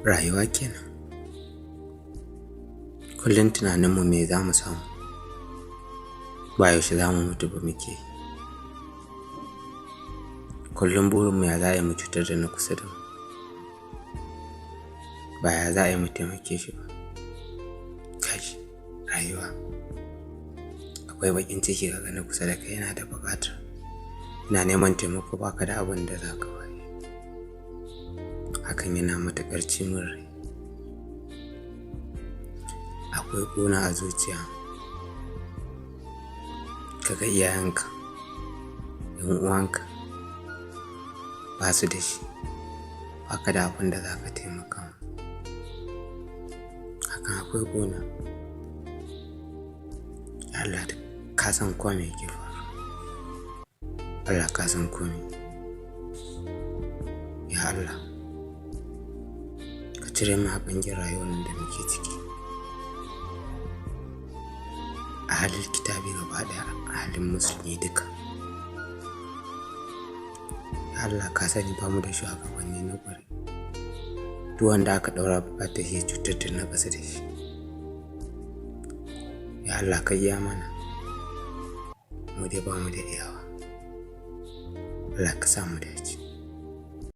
Rayuwa kenan. Kullum tunaninmu me za mu samu, ba yaushe za mu mutu ba muke. Kullum burinmu ya za a yi mu cutar da na kusa da mu, ba ya za a yi mu taimake shi ba. Kashi rayuwa akwai baƙin ciki kaga na kusa da kai yana da buƙatar, ina neman taimako baka da abin da za ka bashi. Hakan yana matuƙar cimin rai. Akwai ƙuna a zuciya kaga iyayenka, 'yan uwanka ba su da shi, baka da abin da za ka taimaka mu. Hakan akwai ƙuna. Allah ka san ko me yake faru, Allah ka san komai. Ya Allah ka cire mu a ɓangin rayuwar da muke ciki, a halin kitabi gaba ɗaya, a halin musulmi duka. Ya Allah ka sani ba mu da shugabanni na ƙwarai, duk wanda aka ɗaura buƙatar shi cutar da na ƙasa da shi. Ya Allah ka iya mana, mu dai ba mu da iyawa. Allah ka sa mu dace.